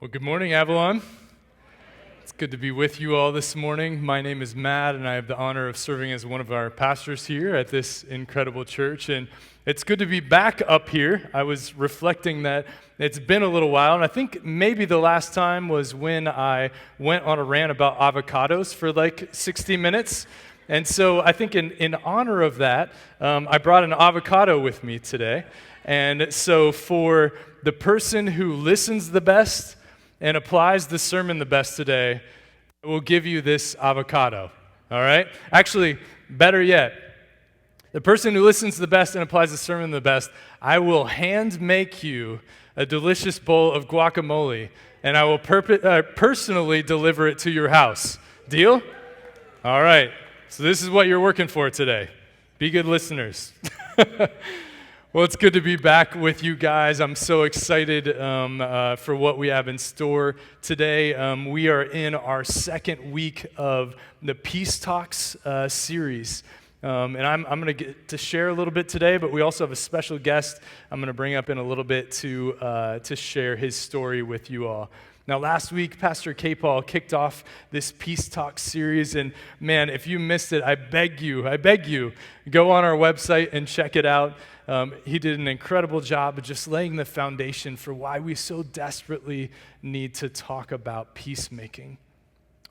Well, good morning, Avalon. It's good to be with you all this morning. My name is Matt, and I have the honor of serving as one of our pastors here at this incredible church. And it's good to be back up here. I was reflecting that it's been a little while, and I think maybe the last time was when I went on a rant about avocados for like 60 minutes. And so I think in honor of that, I brought an avocado with me today. And so for the person who listens the best and applies the sermon the best today, I will give you this avocado, all right? Actually, better yet, the person who listens the best and applies the sermon the best, I will hand make you a delicious bowl of guacamole, and I will personally deliver it to your house. Deal? All right, so this is what you're working for today. Be good listeners. Well, it's good to be back with you guys. I'm so excited for what we have in store today. We are in our second week of the Peace Talks series. And I'm going to get to share a little bit today, but we also have a special guest I'm going to bring up in a little bit to share his story with you all. Now, last week, Pastor K-Paul kicked off this Peace Talk series, and man, if you missed it, I beg you, go on our website and check it out. He did an incredible job of just laying the foundation for why we so desperately need to talk about peacemaking,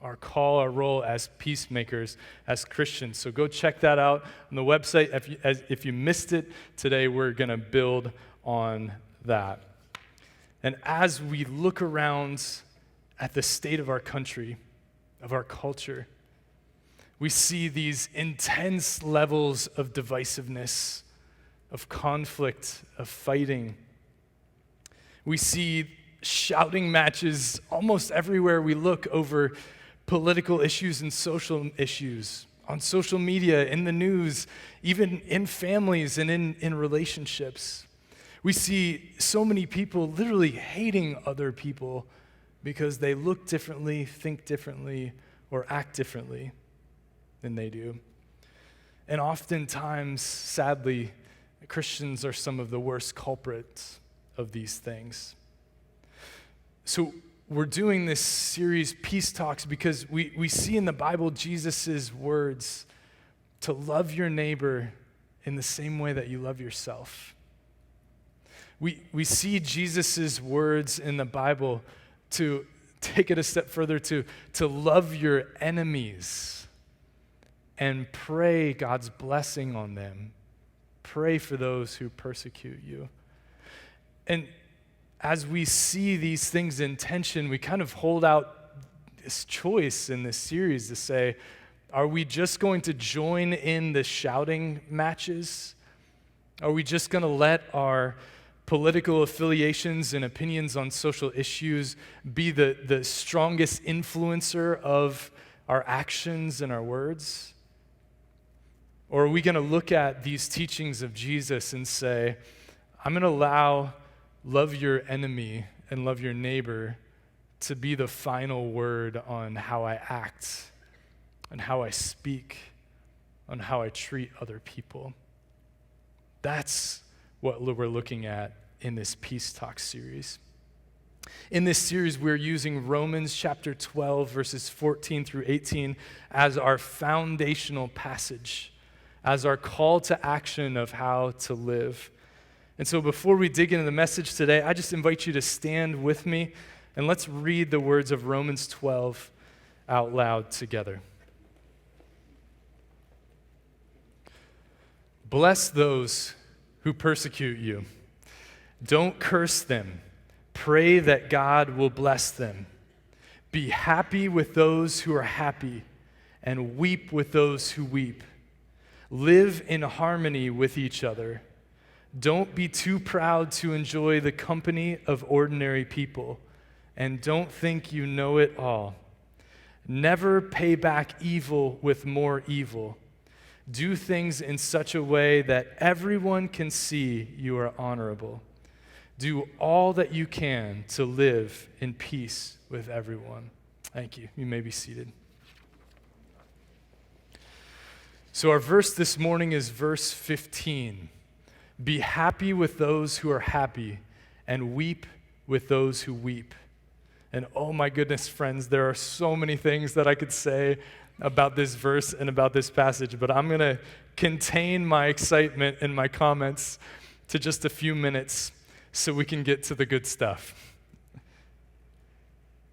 our call, our role as peacemakers, as Christians. So go check that out on the website. If you missed it today, we're going to build on that. And as we look around at the state of our country, of our culture, we see these intense levels of divisiveness, of conflict, of fighting. We see shouting matches almost everywhere we look over political issues and social issues, on social media, in the news, even in families and in relationships. We see so many people literally hating other people because they look differently, think differently, or act differently than they do. And oftentimes, sadly, Christians are some of the worst culprits of these things. So we're doing this series, Peace Talks, because we see in the Bible Jesus' words to love your neighbor in the same way that you love yourself. We see Jesus' words in the Bible to take it a step further, to love your enemies and pray God's blessing on them. Pray for those who persecute you. And as we see these things in tension, we kind of hold out this choice in this series to say, are we just going to join in the shouting matches? Are we just going to let our political affiliations and opinions on social issues be the strongest influencer of our actions and our words? Or are we going to look at these teachings of Jesus and say, I'm going to allow love your enemy and love your neighbor to be the final word on how I act, on how I speak, on how I treat other people? That's what we're looking at in this Peace Talk series. In this series, we're using Romans chapter 12, verses 14 through 18 as our foundational passage, as our call to action of how to live. And so before we dig into the message today, I just invite you to stand with me and let's read the words of Romans 12 out loud together. Bless those who persecute you. Don't curse them. Pray that God will bless them. Be happy with those who are happy, and weep with those who weep. Live in harmony with each other. Don't be too proud to enjoy the company of ordinary people, and don't think you know it all. Never pay back evil with more evil. Do things in such a way that everyone can see you are honorable. Do all that you can to live in peace with everyone. Thank you. You may be seated. So our verse this morning is verse 15. Be happy with those who are happy, and weep with those who weep. And oh my goodness, friends, there are so many things that I could say about this verse and about this passage, but I'm going to contain my excitement and my comments to just a few minutes so we can get to the good stuff.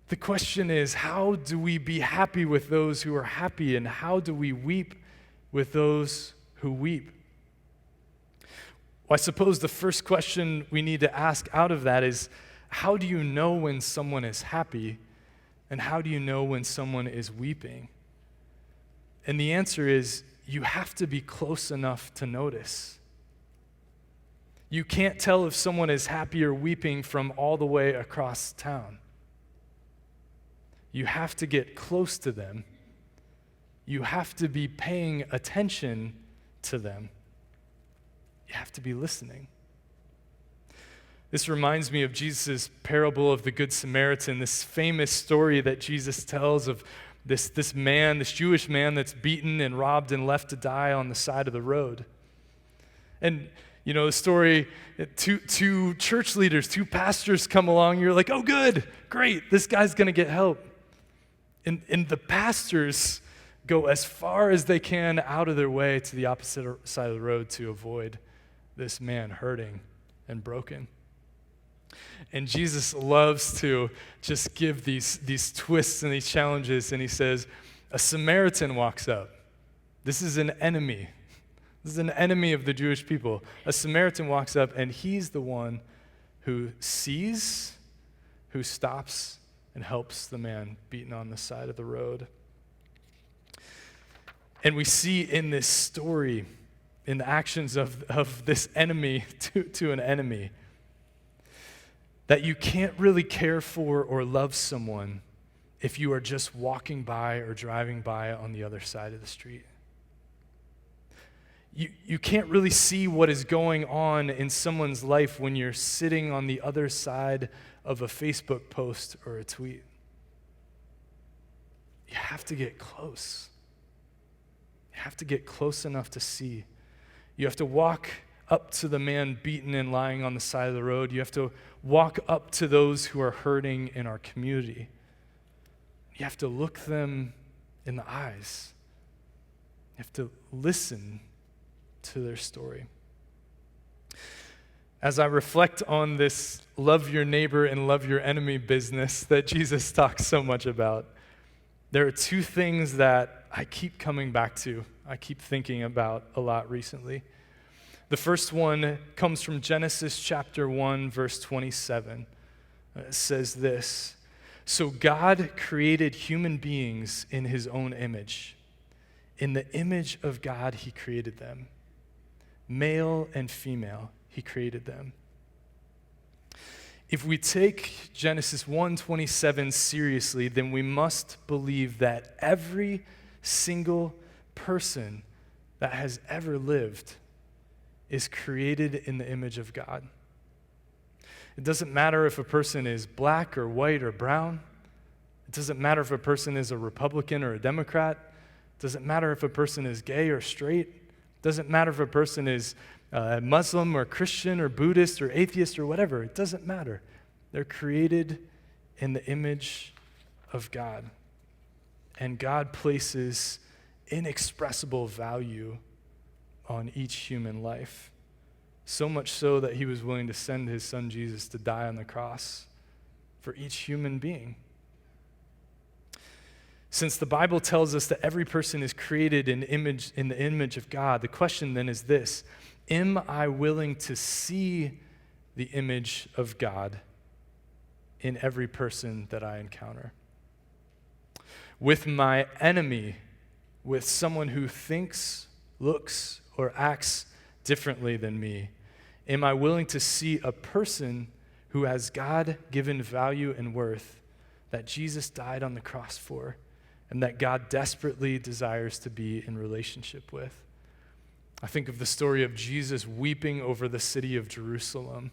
The question is, how do we be happy with those who are happy, and how do we weep with those who weep? Well, I suppose the first question we need to ask out of that is, how do you know when someone is happy, and how do you know when someone is weeping? And the answer is, you have to be close enough to notice. You can't tell if someone is happy or weeping from all the way across town. You have to get close to them. You have to be paying attention to them. You have to be listening. This reminds me of Jesus' parable of the Good Samaritan, this famous story that Jesus tells of this Jewish man that's beaten and robbed and left to die on the side of the road. And you know, the story, two church leaders, two pastors come along, you're like, oh good, great, this guy's gonna get help. And the pastors go as far as they can out of their way to the opposite side of the road to avoid this man hurting and broken. And Jesus loves to just give these twists and these challenges, and he says, a Samaritan walks up. This is an enemy. This is an enemy of the Jewish people. A Samaritan walks up, and he's the one who sees, who stops, and helps the man beaten on the side of the road. And we see in this story, in the actions of this enemy to an enemy, that you can't really care for or love someone if you are just walking by or driving by on the other side of the street. You can't really see what is going on in someone's life when you're sitting on the other side of a Facebook post or a tweet. You have to get close. You have to get close enough to see. You have to walk up to the man beaten and lying on the side of the road. You have to walk up to those who are hurting in our community. You have to look them in the eyes. You have to listen to their story. As I reflect on this love your neighbor and love your enemy business that Jesus talks so much about, there are two things that I keep coming back to, I keep thinking about a lot recently. The first one comes from Genesis chapter 1, verse 27. It says this, "So God created human beings in his own image. In the image of God he created them. Male and female he created them." If we take Genesis 1:27 seriously, then we must believe that every single person that has ever lived is created in the image of God. It doesn't matter if a person is black or white or brown. It doesn't matter if a person is a Republican or a Democrat. It doesn't matter if a person is gay or straight. It doesn't matter if a person is Muslim or Christian or Buddhist or atheist or whatever. It doesn't matter. They're created in the image of God. And God places inexpressible value on each human life. So much so that he was willing to send his son Jesus to die on the cross for each human being. Since the Bible tells us that every person is created in the image of God, the question then is this: am I willing to see the image of God in every person that I encounter? With my enemy, with someone who thinks, looks, or acts differently than me, am I willing to see a person who has God-given value and worth that Jesus died on the cross for, and that God desperately desires to be in relationship with? I think of the story of Jesus weeping over the city of Jerusalem,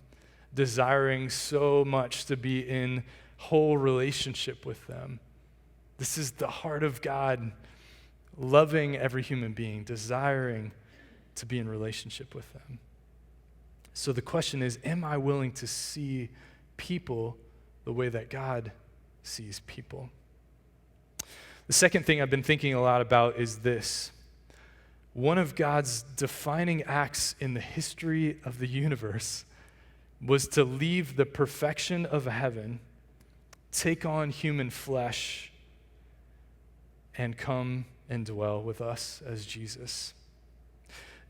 desiring so much to be in whole relationship with them. This is the heart of God, loving every human being, desiring to be in relationship with them. So the question is, am I willing to see people the way that God sees people. The second thing I've been thinking a lot about is this. One of God's defining acts in the history of the universe was to leave the perfection of heaven, take on human flesh, and come and dwell with us as Jesus.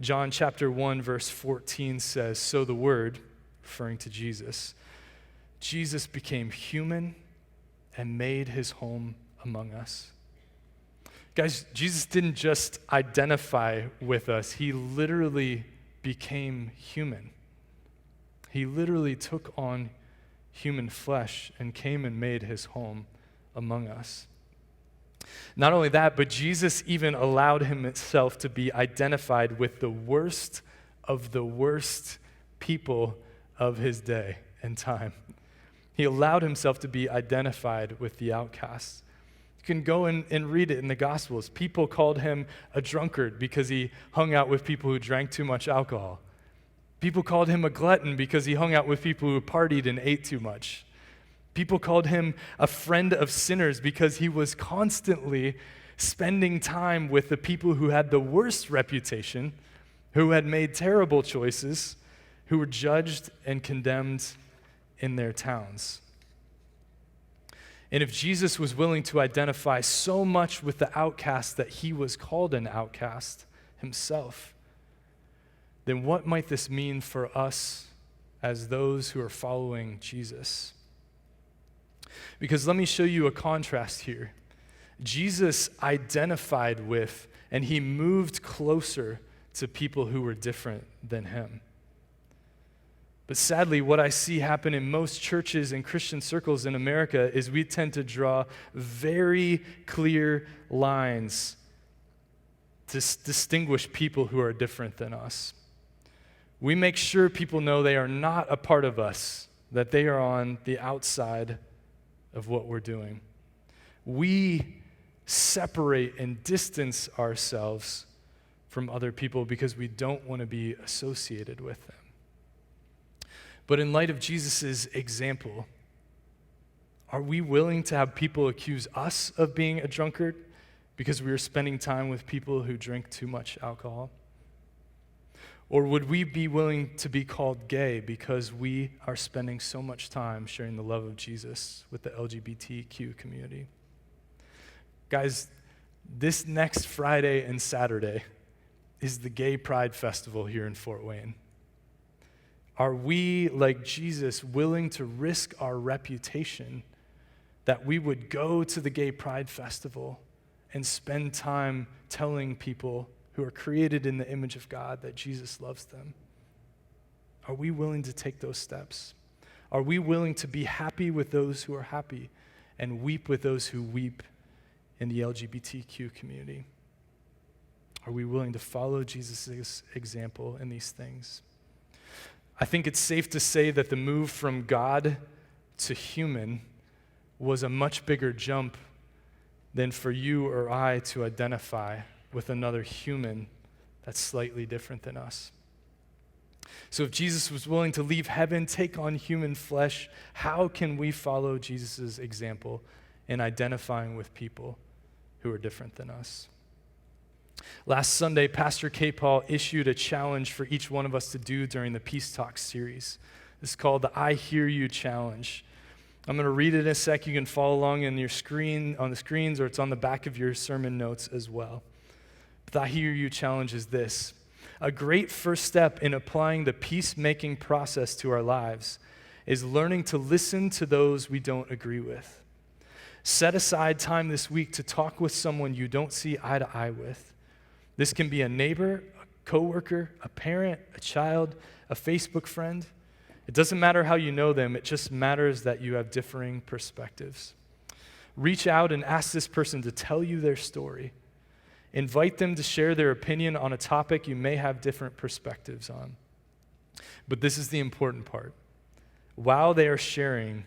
John chapter 1, verse 14 says, "So the Word," referring to Jesus, "Jesus became human and made his home among us." Guys, Jesus didn't just identify with us. He literally became human. He literally took on human flesh and came and made his home among us. Not only that, but Jesus even allowed himself to be identified with the worst of the worst people of his day and time. He allowed himself to be identified with the outcasts. You can go and read it in the Gospels. People called him a drunkard because he hung out with people who drank too much alcohol. People called him a glutton because he hung out with people who partied and ate too much. People called him a friend of sinners because he was constantly spending time with the people who had the worst reputation, who had made terrible choices, who were judged and condemned in their towns. And if Jesus was willing to identify so much with the outcast that he was called an outcast himself, then what might this mean for us as those who are following Jesus? Because let me show you a contrast here. Jesus identified with and he moved closer to people who were different than him. But sadly, what I see happen in most churches and Christian circles in America is we tend to draw very clear lines to distinguish people who are different than us. We make sure people know they are not a part of us, that they are on the outside of what we're doing. We separate and distance ourselves from other people because we don't want to be associated with them. But in light of Jesus' example, are we willing to have people accuse us of being a drunkard because we are spending time with people who drink too much alcohol? Or would we be willing to be called gay because we are spending so much time sharing the love of Jesus with the LGBTQ community? Guys, this next Friday and Saturday is the Gay Pride Festival here in Fort Wayne. Are we, like Jesus, willing to risk our reputation that we would go to the Gay Pride Festival and spend time telling people who are created in the image of God that Jesus loves them? Are we willing to take those steps? Are we willing to be happy with those who are happy and weep with those who weep in the LGBTQ community? Are we willing to follow Jesus' example in these things? I think it's safe to say that the move from God to human was a much bigger jump than for you or I to identify with another human that's slightly different than us. So if Jesus was willing to leave heaven, take on human flesh, how can we follow Jesus' example in identifying with people who are different than us? Last Sunday, Pastor K. Paul issued a challenge for each one of us to do during the Peace Talk series. It's called the I Hear You Challenge. I'm going to read it in a sec. You can follow along on your screen, on the screens, or it's on the back of your sermon notes as well. But the I Hear You Challenge is this: a great first step in applying the peacemaking process to our lives is learning to listen to those we don't agree with. Set aside time this week to talk with someone you don't see eye to eye with. This can be a neighbor, a coworker, a parent, a child, a Facebook friend. It doesn't matter how you know them, it just matters that you have differing perspectives. Reach out and ask this person to tell you their story. Invite them to share their opinion on a topic you may have different perspectives on. But this is the important part. While they are sharing,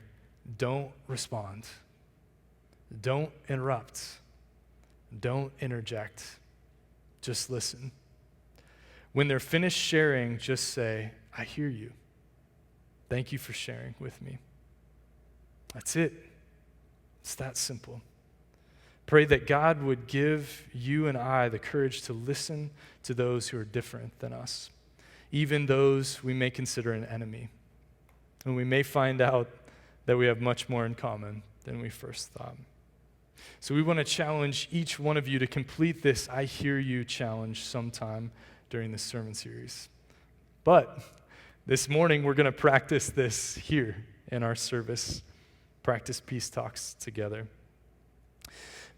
don't respond. Don't interrupt. Don't interject. Just listen. When they're finished sharing, just say, I hear you. Thank you for sharing with me. That's it. It's that simple. Pray that God would give you and I the courage to listen to those who are different than us, even those we may consider an enemy. And we may find out that we have much more in common than we first thought. So we want to challenge each one of you to complete this I Hear You challenge sometime during this sermon series. But this morning, we're going to practice this here in our service, practice peace talks together.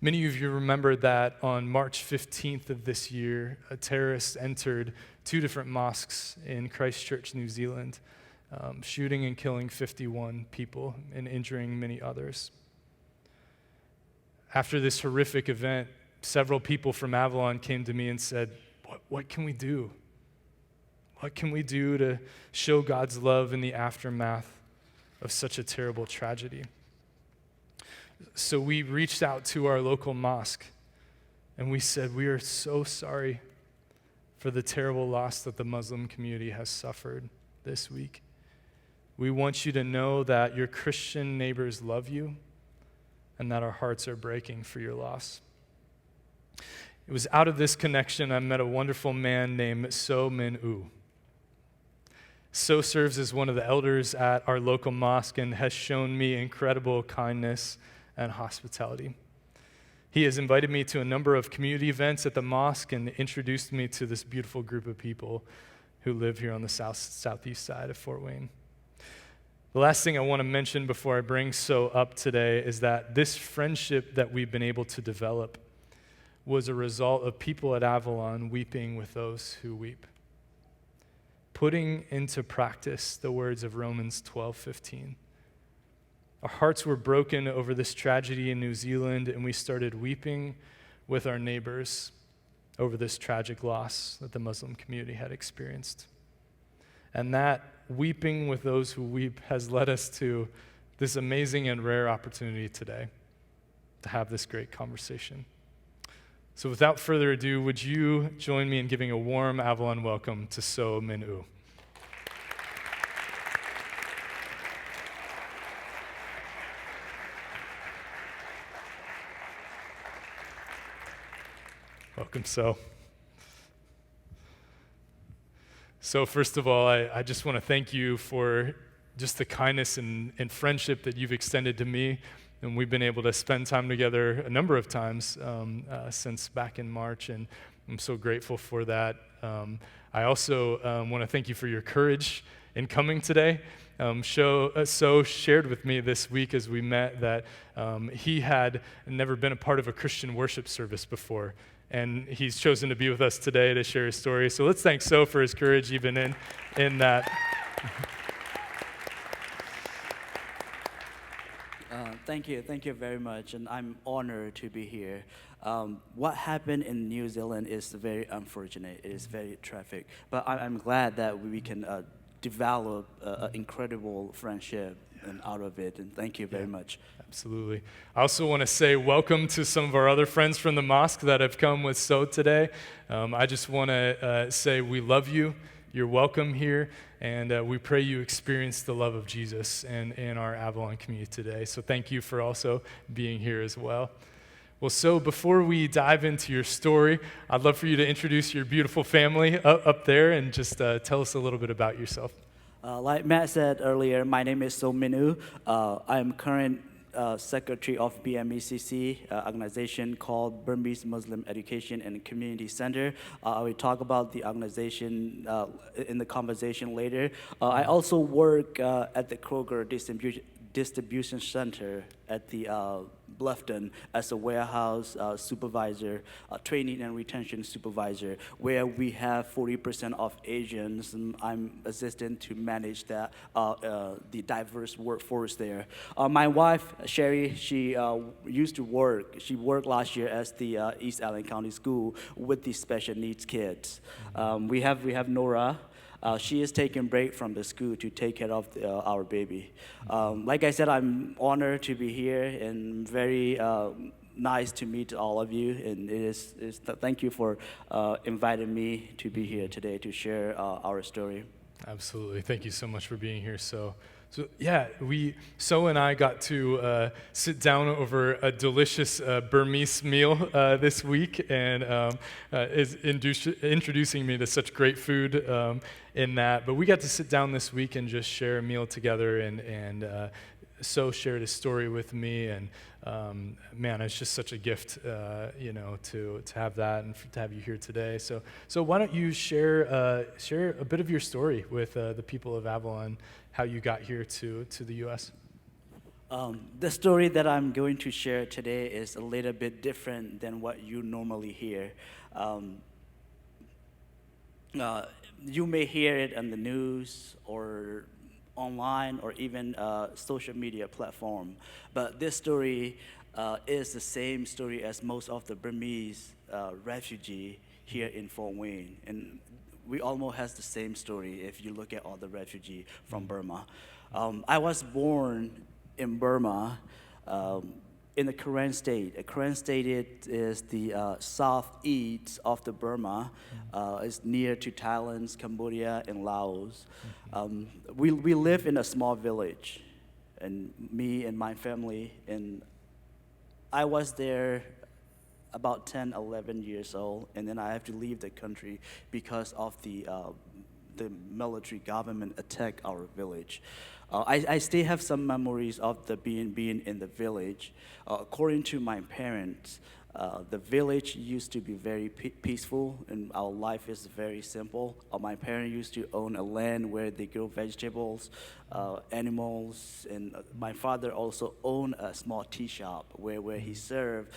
Many of you remember that on March 15th of this year, a terrorist entered 2 different mosques in Christchurch, New Zealand, shooting and killing 51 people and injuring many others. After this horrific event, several people from Avalon came to me and said, what can we do? What can we do to show God's love in the aftermath of such a terrible tragedy? So we reached out to our local mosque and we said, we are so sorry for the terrible loss that the Muslim community has suffered this week. We want you to know that your Christian neighbors love you and that our hearts are breaking for your loss. It was out of this connection I met a wonderful man named So Min Oo. So serves as one of the elders at our local mosque and has shown me incredible kindness and hospitality. He has invited me to a number of community events at the mosque and introduced me to this beautiful group of people who live here on the southeast side of Fort Wayne. The last thing I want to mention before I bring So up today is that this friendship that we've been able to develop was a result of people at Avalon weeping with those who weep, putting into practice the words of Romans 12:15. Our hearts were broken over this tragedy in New Zealand, and we started weeping with our neighbors over this tragic loss that the Muslim community had experienced. And that weeping with those who weep has led us to this amazing and rare opportunity today to have this great conversation. So without further ado, would you join me in giving a warm Avalon welcome to So Min Oo? Welcome, So. So first of all, I just want to thank you for just the kindness and friendship that you've extended to me. And we've been able to spend time together a number of times since back in March, and I'm so grateful for that. I also want to thank you for your courage in coming today. So shared with me this week as we met that he had never been a part of a Christian worship service before, and he's chosen to be with us today to share his story. So let's thank So for his courage even in that. Thank you very much, and I'm honored to be here. What happened in New Zealand is very unfortunate. It is very tragic, but I'm glad that we can develop an incredible friendship and out of it, and thank you very much. Absolutely. I also want to say welcome to some of our other friends from the mosque that have come with So today. I just want to say we love you. You're welcome here, and we pray you experience the love of Jesus in our Avalon community today. So thank you for also being here as well. Well, So before we dive into your story, I'd love for you to introduce your beautiful family up there and just tell us a little bit about yourself. Like Matt said earlier, my name is So Min Oo. I am current secretary of BMECC, organization called Burmese Muslim Education and Community Center. I will talk about the organization in the conversation later. I also work at the Kroger distribution center at the Bluffton as a warehouse supervisor, training and retention supervisor, where we have 40% of Asians, and I'm assistant to manage that the diverse workforce there. My wife, Sherry, she used to work. She worked last year as the East Allen County School with the special needs kids. We have Nora. She is taking a break from the school to take care of our baby. Like I said, I'm honored to be here and very nice to meet all of you. And thank you for inviting me to be here today to share our story. Absolutely. Thank you so much for being here. So yeah, So and I got to sit down over a delicious Burmese meal this week, and is introducing me to such great food in that. But we got to sit down this week and just share a meal together, and So shared his story with me, and man, it's just such a gift, to have that and to have you here today. So why don't you share a bit of your story with the people of Avalon, how you got here to the U.S. The story that I'm going to share today is a little bit different than what you normally hear. You may hear it on the news or online or even social media platform, but this story is the same story as most of the Burmese refugee here in Fort Wayne, and we almost has the same story if you look at all the refugee from Burma. I was born in Burma, in the Karen State. Karen State is the southeast of the Burma. It's near to Thailand, Cambodia, and Laos. We live in a small village, and me and my family, and I was there about 10, 11 years old, and then I have to leave the country because of the military government attack our village. I still have some memories of the being in the village. According to my parents, the village used to be very peaceful, and our life is very simple. My parents used to own a land where they grow vegetables, animals, and my father also owned a small tea shop where he served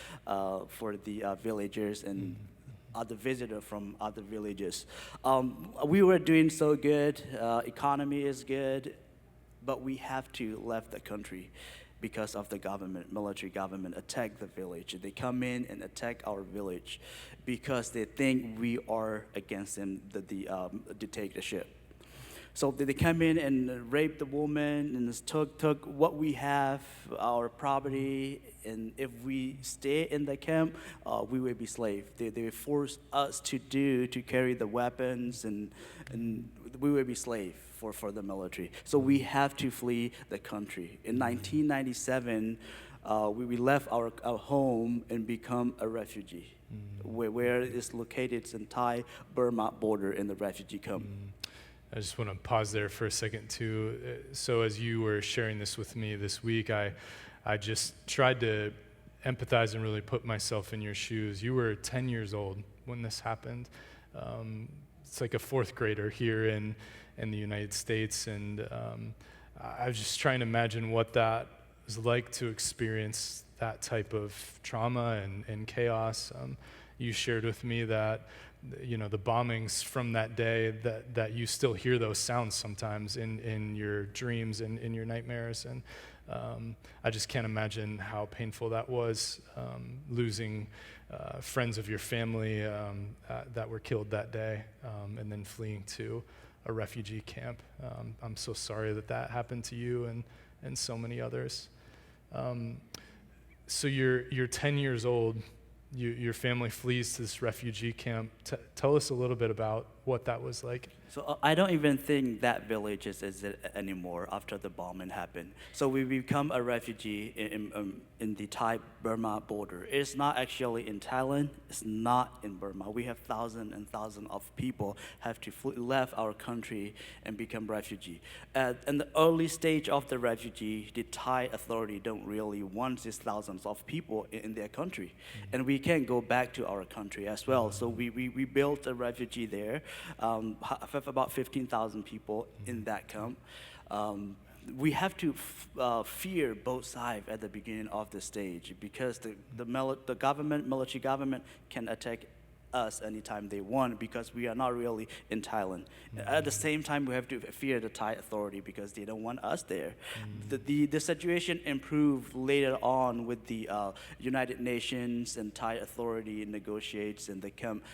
for the villagers and other visitors from other villages. We were doing so good. Economy is good, but we have to leave the country because of the military government attack the village. They come in and attack our village because they think we are against them, the dictatorship. So they come in and rape the woman and took what we have, our property, and if we stay in the camp, we will be slaves. They force us to carry the weapons, and we will be slaves for the military. So we have to flee the country. In 1997, we left our home and become a refugee, where it's located. It's in Thai-Burma border in the refugee camp. I just want to pause there for a second too. So as you were sharing this with me this week, I just tried to empathize and really put myself in your shoes. You were 10 years old when this happened. It's like a fourth grader here in the United States, and I was just trying to imagine what that was like to experience that type of trauma and chaos. You shared with me that the bombings from that day, that you still hear those sounds sometimes in your dreams and in your nightmares, and I just can't imagine how painful that was, losing friends of your family that were killed that day, and then fleeing to a refugee camp. I'm so sorry that happened to you and so many others. So you're 10 years old. Your family flees to this refugee camp. Tell us a little bit about what that was like. So I don't even think that village is it anymore after the bombing happened. So we become a refugee in the Thai-Burma border. It's not actually in Thailand. It's not in Burma. We have thousands and thousands of people have to left our country and become refugee. In the early stage of the refugee, the Thai authority don't really want these thousands of people in their country, and we can't go back to our country as well. So we built a refugee there. Have about 15,000 people in that camp. We have to fear both sides at the beginning of the stage because the military government can attack us anytime they want because we are not really in Thailand. At the same time, we have to fear the Thai authority because they don't want us there. The situation improved later on with the United Nations and Thai authority negotiates, and the camp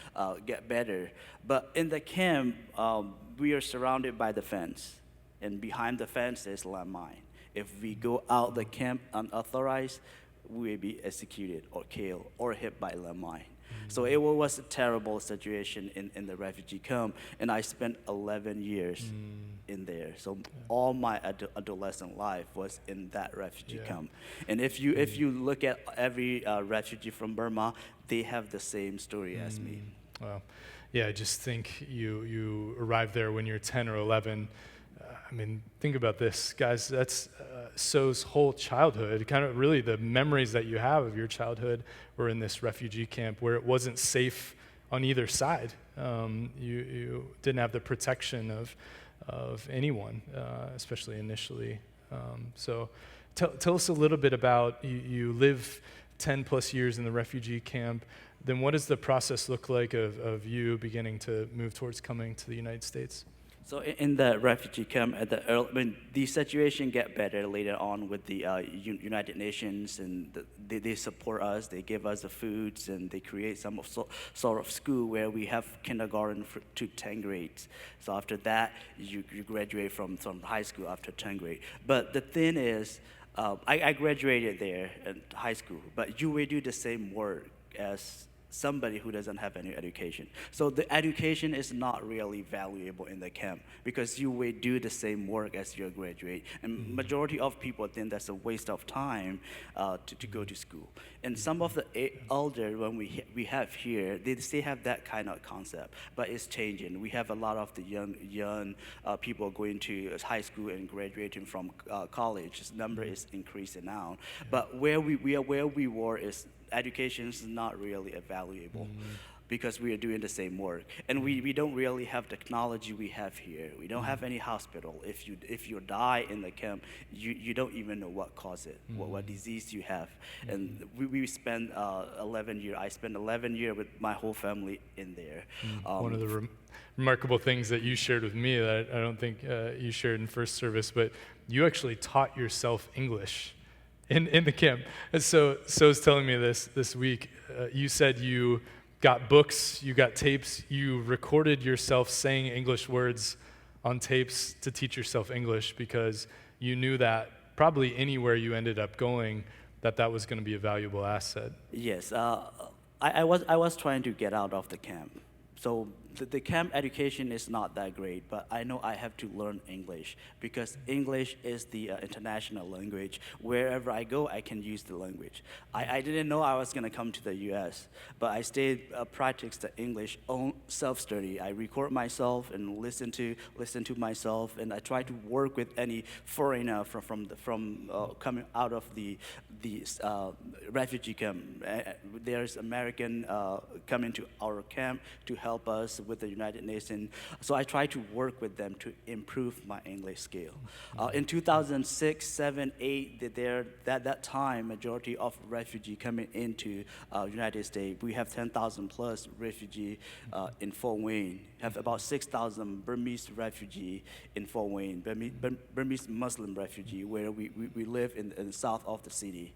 get better. But in the camp, we are surrounded by the fence, and behind the fence there's landmine. If we go out the camp unauthorized, we will be executed or killed or hit by landmine. So it was a terrible situation in the refugee camp, and I spent 11 years in there. So all my adolescent life was in that refugee Yeah. camp. And if you look at every refugee from Burma, they have the same story as me. Well, yeah, I just think you arrived there when you're 10 or 11. I mean, think about this, guys. That's So's whole childhood. Kind of really the memories that you have of your childhood were in this refugee camp where it wasn't safe on either side. You didn't have the protection of anyone, especially initially. So tell us a little bit about you live 10 plus years in the refugee camp. Then what does the process look like of you beginning to move towards coming to the United States? So in the refugee camp, when the situation get better later on with the United Nations, and they support us, they give us the foods, and they create some sort of school where we have kindergarten to 10 grades. So after that, you graduate from high school after 10 grade. But the thing is, I graduated there in high school, but you will do the same work as somebody who doesn't have any education. So the education is not really valuable in the camp because you will do the same work as your graduate. And majority of people think that's a waste of time to go to school. And some of the elder when we have here, they still have that kind of concept, but it's changing. We have a lot of the young people going to high school and graduating from college. This number is increasing now. But where we were is education is not really valuable because we are doing the same work, and we don't really have technology we have here. We don't have any hospital. If you die in the camp, you don't even know what caused it, what disease you have. And we spent 11 years. I spent 11 years with my whole family in there. One of the remarkable things that you shared with me that I don't think you shared in first service, but you actually taught yourself English in the camp. And so was telling me this week, you said you got books, you got tapes, you recorded yourself saying English words on tapes to teach yourself English because you knew that probably anywhere you ended up going, that was going to be a valuable asset. Yes, I was trying to get out of the camp. So the camp education is not that great, but I know I have to learn English because English is the international language. Wherever I go, I can use the language. I didn't know I was going to come to the U.S., but I stayed practice the English own self-study. I record myself and listen to myself, and I try to work with any foreigner from coming out of the refugee camp. There's American coming to our camp to help us with the United Nations. So I try to work with them to improve my English skill. In 2006, 7, 8, that time, majority of refugee coming into United States. We have 10,000 plus refugee in Fort Wayne. Have about 6,000 Burmese refugee in Fort Wayne, Burmese Muslim refugee, where we live in the south of the city.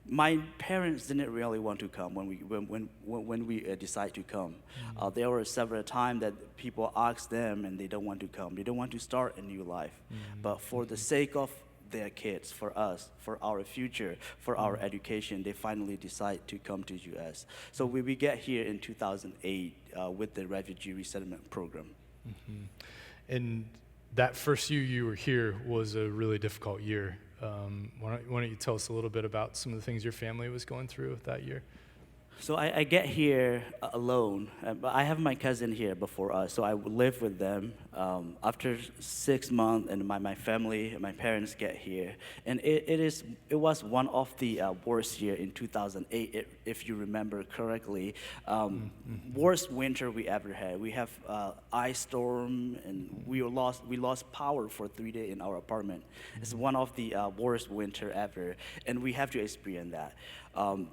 My parents didn't really want to come when we decide to come. There were several times that people asked them and they don't want to come. They don't want to start a new life. But for the sake of their kids, for us, for our future, for our education, they finally decide to come to U.S. So we get here in 2008 with the refugee resettlement program. And that first year you were here was a really difficult year. Why don't you tell us a little bit about some of the things your family was going through that year? So I get here alone, but I have my cousin here before us, so I live with them. After 6 months, and my family, my parents get here, and it was one of the worst year in 2008, if you remember correctly. Worst winter we ever had. We have ice storm, and we lost power for 3 days in our apartment. It's one of the worst winter ever, and we have to experience that.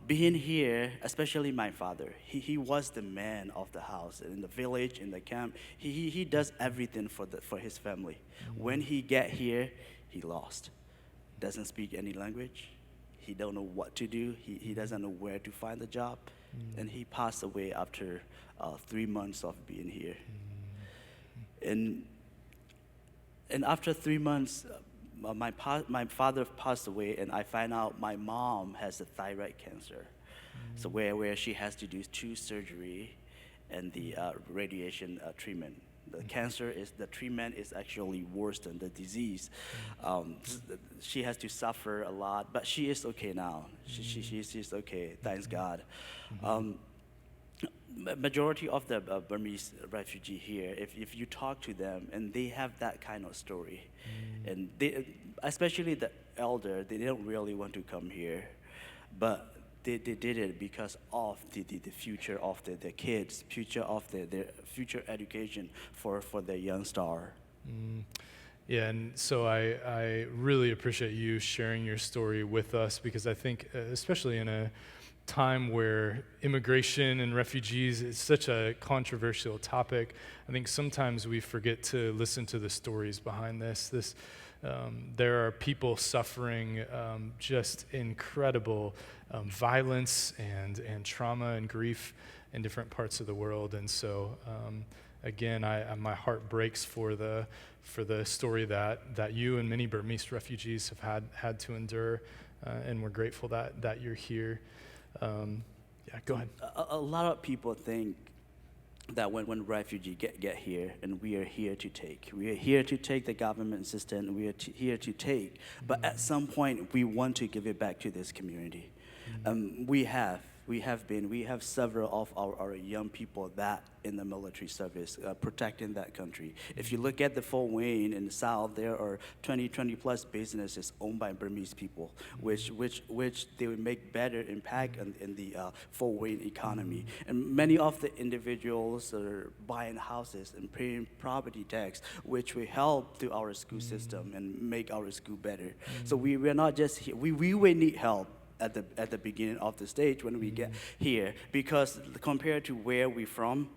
Being here, especially my father, he was the man of the house in the village, in the camp. He does everything for his family. When he get here, he lost. Doesn't speak any language. He don't know what to do. He doesn't know where to find a job, and he passed away after 3 months of being here. And after 3 months. My father passed away, and I find out my mom has a thyroid cancer. So where she has to do 2 surgery and the radiation treatment. The cancer is the treatment is actually worse than the disease. She has to suffer a lot, but she is okay now. She's okay, thanks God. Majority of the Burmese refugee here, if you talk to them, and they have that kind of story, and they, especially the elder, they don't really want to come here, but they did it because of the future of their kids, future of their future education for their young star. Yeah, and so I really appreciate you sharing your story with us, because I think, especially in a time where immigration and refugees is such a controversial topic, I think sometimes we forget to listen to the stories behind this. There are people suffering just incredible violence and trauma and grief in different parts of the world, and so again, my heart breaks for the story that you and many Burmese refugees have had to endure, and we're grateful that you're here. Yeah, go ahead. A lot of people think that when refugees get here, and we are here to take. We are here to take the government system, we are here to take. But at some point, we want to give it back to this community. We have several of our young people that in the military service, protecting that country. If you look at the Fort Wayne in the South, there are 20 plus businesses owned by Burmese people, which they would make better impact in the Fort Wayne economy. And many of the individuals are buying houses and paying property tax, which will help to our school system and make our school better. So we're not just here, we will need help at the beginning of the stage when we get here, because compared to where we're from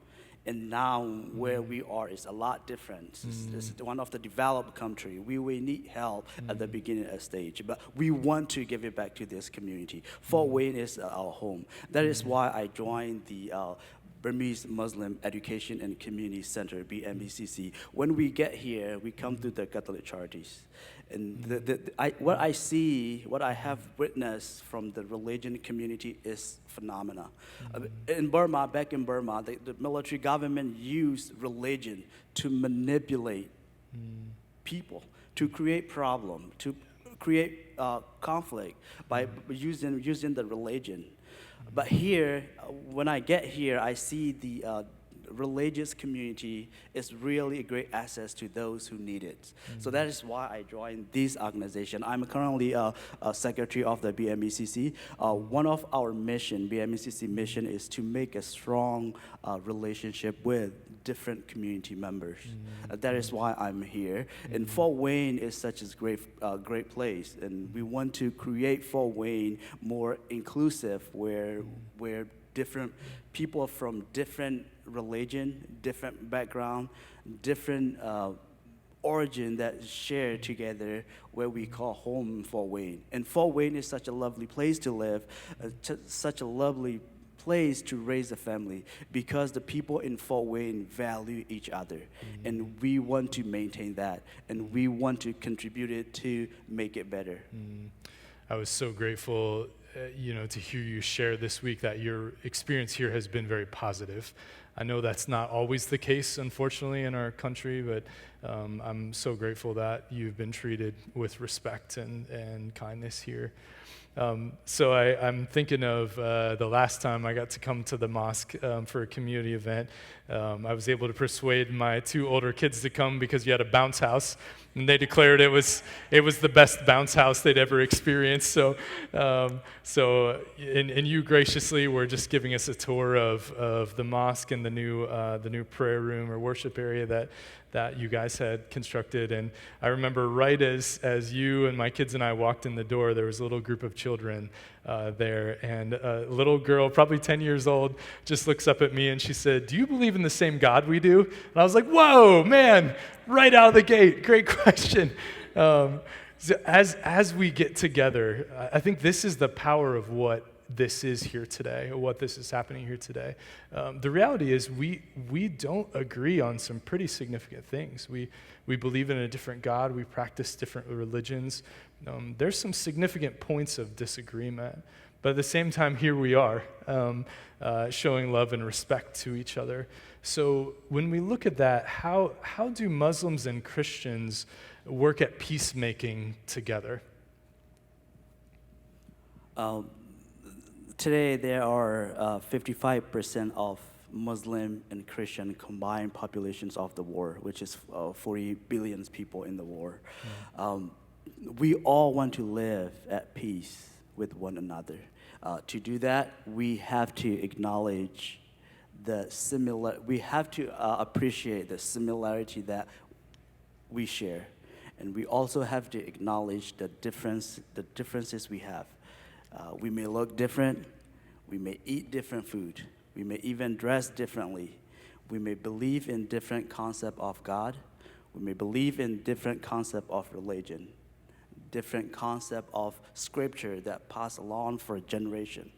and now where we are is a lot different. This is one of the developed country. We will need help at the beginning of the stage, but we want to give it back to this community. Fort Wayne is our home. That is why I joined the Burmese Muslim Education and Community Center, BMECC. When we get here, we come to the Catholic charities. And what I have witnessed from the religion community is phenomena. Back in Burma, the military government used religion to manipulate people, to create problem, to create conflict by using the religion. But here, when I get here, I see the religious community is really a great access to those who need it. So that is why I joined this organization. I'm currently a secretary of the BMECC. One of our mission, BMECC mission, is to make a strong relationship with different community members. That is why I'm here. And Fort Wayne is such a great place, and we want to create Fort Wayne more inclusive, where different people from different religion, different background, different origin that share together, where we call home Fort Wayne. And Fort Wayne is such a lovely place to live, such a lovely place to raise a family, because the people in Fort Wayne value each other, and we want to maintain that, and we want to contribute it to make it better. I was so grateful to hear you share this week that your experience here has been very positive. I know that's not always the case, unfortunately, in our country, but I'm so grateful that you've been treated with respect and kindness here. So I'm thinking of the last time I got to come to the mosque for a community event. I was able to persuade my 2 older kids to come because you had a bounce house, and they declared it was the best bounce house they'd ever experienced. So you graciously were just giving us a tour of the mosque and the new prayer room or worship area that you guys had constructed. And I remember right as you and my kids and I walked in the door, there was a little group of children there, and a little girl, probably 10 years old, just looks up at me and she said, "Do you believe in the same God we do?" And I was like, "Whoa, man, right out of the gate, great question." So as we get together, I think this is the power of what this is here today, or what this is happening here today. The reality is we don't agree on some pretty significant things. We believe in a different God. We practice different religions. There's some significant points of disagreement, But at the same time, here we are, showing love and respect to each other. So when we look at that, how do Muslims and Christians work at peacemaking together? Today, there are 55% of Muslim and Christian combined populations of the world, which is 40 billion people in the world. We all want to live at peace with one another. To do that, we have to acknowledge we have to appreciate the similarity that we share. And we also have to acknowledge the differences we have. We may look different, we may eat different food, we may even dress differently, we may believe in different concept of God, we may believe in different concept of religion, different concept of scripture that pass along for a generation.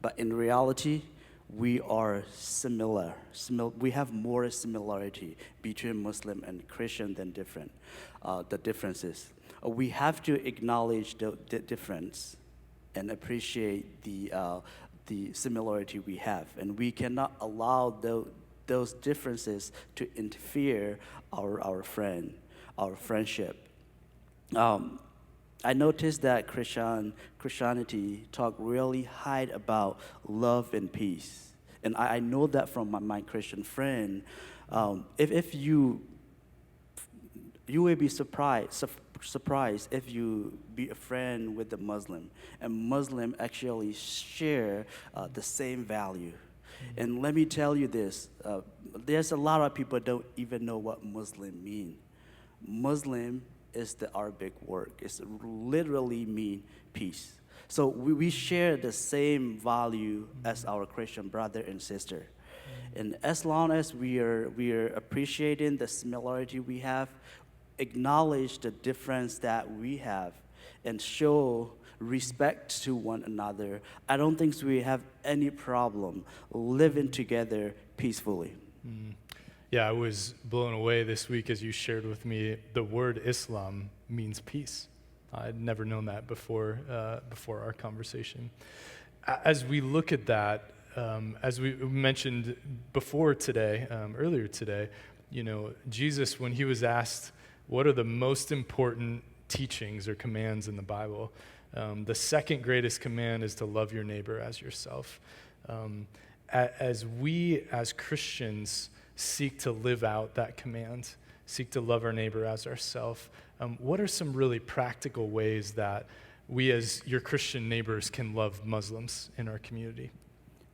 But in reality, we are similar. We have more similarity between Muslim and Christian than the differences. We have to acknowledge the difference and appreciate the similarity we have. And we cannot allow those differences to interfere our friendship. I noticed that Christianity talk really high about love and peace. And I know that from my Christian friend. If you will be surprised if you be a friend with a Muslim, and Muslim actually share the same value. And let me tell you this, there's a lot of people don't even know what Muslim mean. Muslim is the Arabic word. It literally mean peace. So we share the same value as our Christian brother and sister. And as long as we are appreciating the similarity we have, acknowledge the difference that we have, and show respect to one another, I don't think we have any problem living together peacefully. Yeah, I was blown away this week as you shared with me the word Islam means peace. I'd never known that before our conversation. As we look at that, as we mentioned before today, earlier today, Jesus, when he was asked, what are the most important teachings or commands in the Bible? The second greatest command is to love your neighbor as yourself. As we, as Christians, seek to live out that command, seek to love our neighbor as ourselves, what are some really practical ways that we as your Christian neighbors can love Muslims in our community?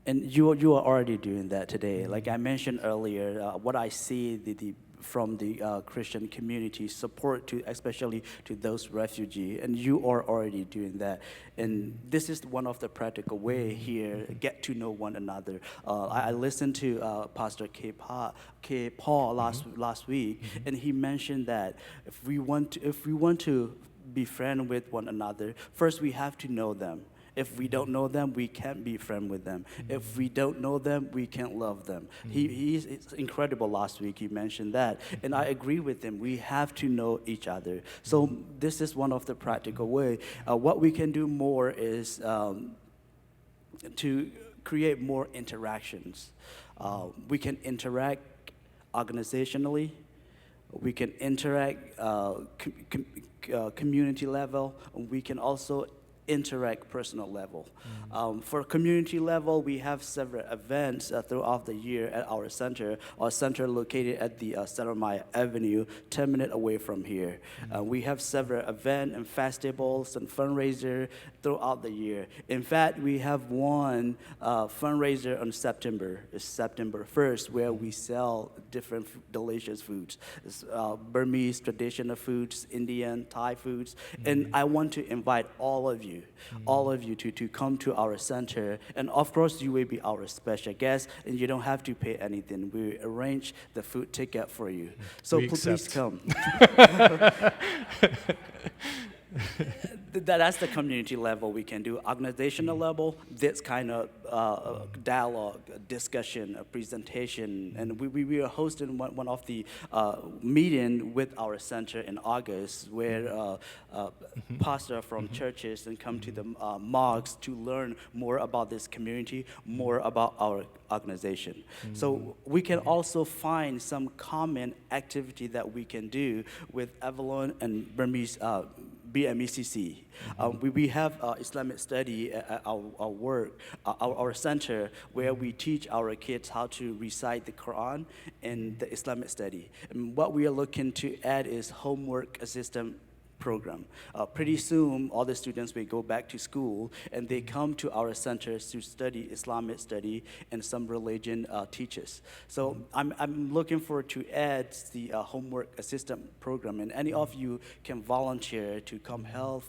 And you are already doing that today. Like I mentioned earlier, what I see from the Christian community support to, especially to those refugees, and you are already doing that. And this is one of the practical way here, get to know one another. I listened to Pastor K. Paul last week, and he mentioned that if we want to be friends with one another, first we have to know them. If we don't know them, we can't be friends with them. If we don't know them, we can't love them. It's incredible last week he mentioned that. And I agree with him. We have to know each other. So this is one of the practical way. What we can do more is to create more interactions. We can interact organizationally. We can interact community level. We can also interact personal level. For community level, we have several events throughout the year at our center. Our center located at the Saramaya Avenue, 10 minutes away from here. We have several events and festivals and fundraiser throughout the year. In fact, we have one fundraiser on September 1st, where we sell different delicious foods. Burmese traditional foods, Indian, Thai foods. And I want to invite all of you to come to our center. And of course, you will be our special guest, and you don't have to pay anything. We arrange the food ticket for you. So please come. That's the community level we can do. Organizational level, this kind of dialogue, a discussion, a presentation, and we are hosting one of the meeting with our center in August, where pastor from churches and come to the mosques to learn more about this community, more about our organization. So we can also find some common activity that we can do with Avalon and Burmese BMECC. We have Islamic study at our work, our center, where we teach our kids how to recite the Quran and the Islamic study. And what we are looking to add is homework assistant program. Pretty soon, all the students will go back to school, and they come to our centers to study Islamic study and some religion teachers. So I'm looking forward to add the homework assistant program, and any of you can volunteer to come help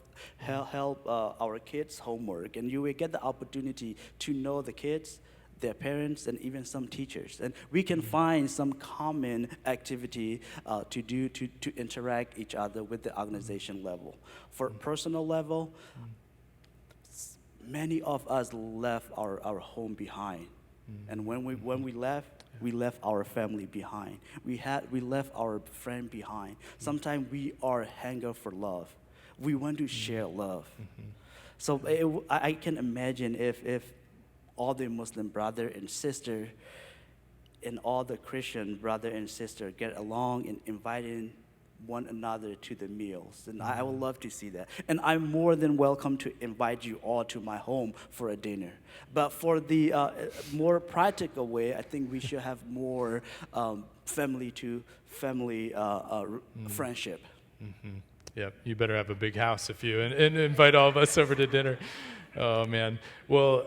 our kids' homework, and you will get the opportunity to know the kids, their parents, and even some teachers. And we can find some common activity to do to interact each other with the organization level. For personal level, many of us left our home behind. And when we left our family behind. We left our friend behind. Sometimes we are hunger for love. We want to share love. So I can imagine if all the Muslim brother and sister and all the Christian brother and sister get along and inviting one another to the meals. And I would love to see that. And I'm more than welcome to invite you all to my home for a dinner. But for the more practical way, I think we should have more family to family friendship. Yep, you better have a big house if you and invite all of us over to dinner. Oh man. Well,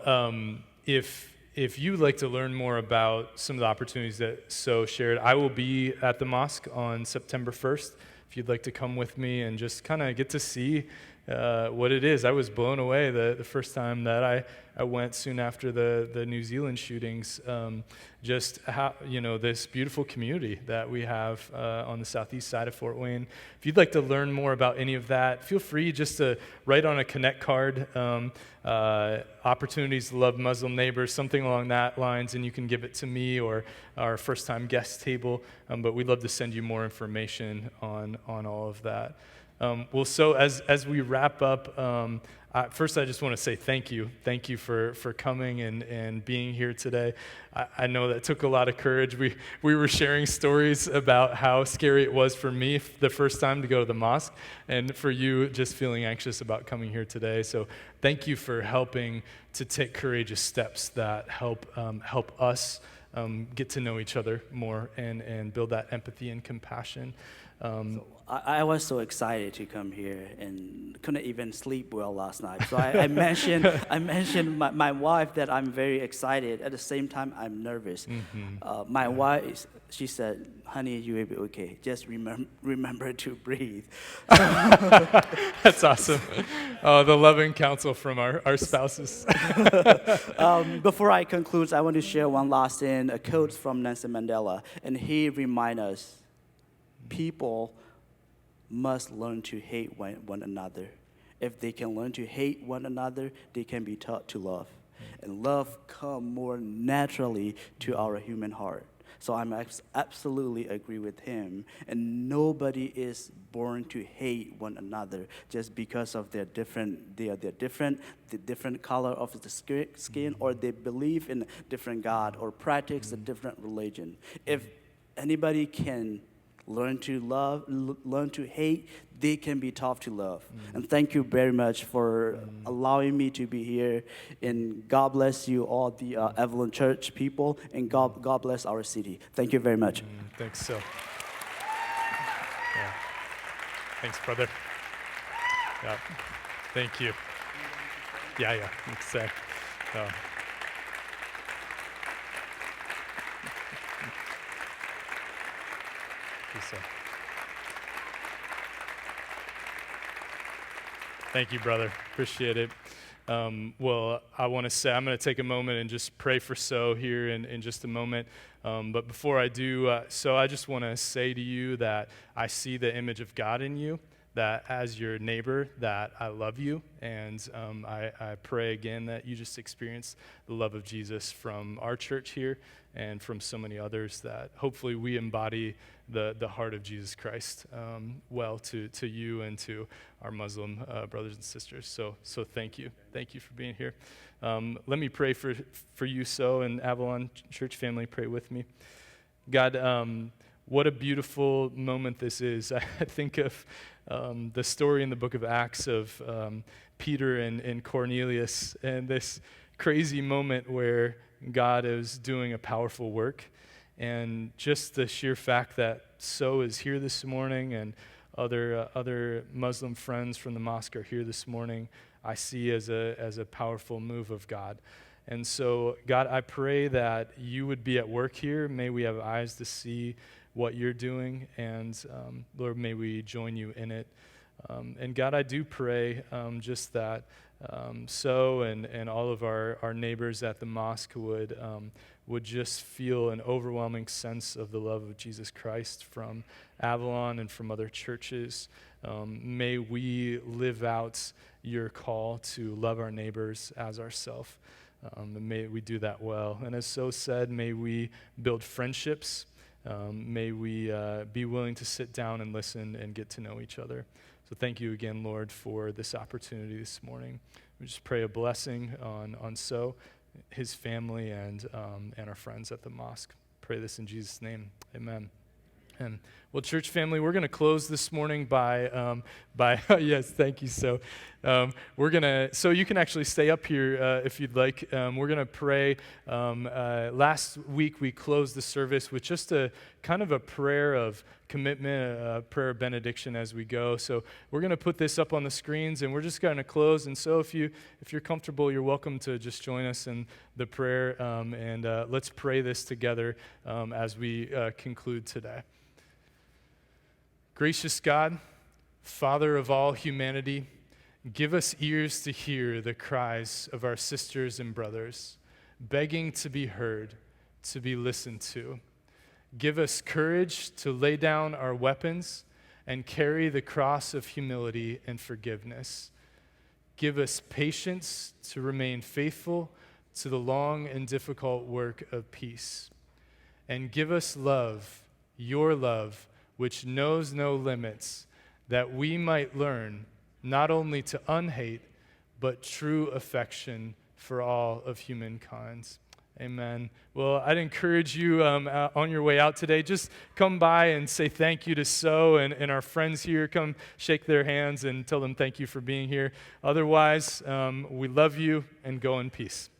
if you'd like to learn more about some of the opportunities that So shared, I will be at the mosque on September 1st. If you'd like to come with me and just kind of get to see what it is. I was blown away the first time that I went soon after the New Zealand shootings, just how, this beautiful community that we have on the southeast side of Fort Wayne. If you'd like to learn more about any of that, feel free just to write on a Connect card, opportunities to love Muslim neighbors, something along that lines, and you can give it to me or our first-time guest table, but we'd love to send you more information on all of that. Well, so as we wrap up, first I just want to say thank you. Thank you for coming and being here today. I know that took a lot of courage. We were sharing stories about how scary it was for me the first time to go to the mosque, and for you just feeling anxious about coming here today. So thank you for helping to take courageous steps that help us get to know each other more and build that empathy and compassion. So I was so excited to come here and couldn't even sleep well last night. So I mentioned my wife that I'm very excited. At the same time, I'm nervous. My wife, she said, "Honey, you will be okay. Just remember to breathe." That's awesome. The loving counsel from our spouses. Before I conclude, I want to share one last thing, a quote from Nelson Mandela, and he reminds us, people must learn to hate one another. If they can learn to hate one another, they can be taught to love. And love comes more naturally to our human heart. So I'm absolutely agree with him. And nobody is born to hate one another just because of the different color of the skin, or they believe in a different God or practice a different religion. If anybody can learn to love, learn to hate, they can be taught to love. And thank you very much for allowing me to be here. And God bless you all, the Avalon Church people, and God bless our city. Thank you very much. Thanks, Sil. Yeah. Thanks, brother. Yeah. Thank you. Yeah. Exactly. Thank you, brother. Appreciate it. Well, I want to say, I'm going to take a moment and just pray for So here in just a moment. But before I do, So I just want to say to you that I see the image of God in you, that as your neighbor, that I love you, and I pray again that you just experience the love of Jesus from our church here and from so many others, that hopefully we embody the heart of Jesus Christ well to you and to our Muslim brothers and sisters. So thank you. Thank you for being here. Let me pray for you, and Avalon Church family, pray with me. God, what a beautiful moment this is. I think of the story in the book of Acts of Peter and Cornelius, and this crazy moment where God is doing a powerful work. And just the sheer fact that So is here this morning, and other Muslim friends from the mosque are here this morning, I see as a powerful move of God. And so, God, I pray that you would be at work here. May we have eyes to see what you're doing, and Lord, may we join you in it. And God, I do pray just that So and all of our neighbors at the mosque would just feel an overwhelming sense of the love of Jesus Christ from Avalon and from other churches. May we live out your call to love our neighbors as ourselves. And may we do that well. And as So said, may we build friendships. May we be willing to sit down and listen and get to know each other. So thank you again, Lord, for this opportunity this morning. We just pray a blessing on So, his family, and our friends at the mosque. Pray this in Jesus' name. Amen. And well, church family, we're going to close this morning by yes, thank you. So so you can actually stay up here if you'd like. We're going to pray. Last week we closed the service with just a kind of a prayer of commitment, a prayer of benediction as we go. So we're going to put this up on the screens, and we're just going to close. And so if you're comfortable, you're welcome to just join us in the prayer, and let's pray this together as we conclude today. Gracious God, Father of all humanity, give us ears to hear the cries of our sisters and brothers, begging to be heard, to be listened to. Give us courage to lay down our weapons and carry the cross of humility and forgiveness. Give us patience to remain faithful to the long and difficult work of peace. And give us love, your love, which knows no limits, that we might learn not only to unhate, but true affection for all of humankind. Amen. Well, I'd encourage you on your way out today, just come by and say thank you to So and our friends here. Come shake their hands and tell them thank you for being here. Otherwise, we love you, and go in peace.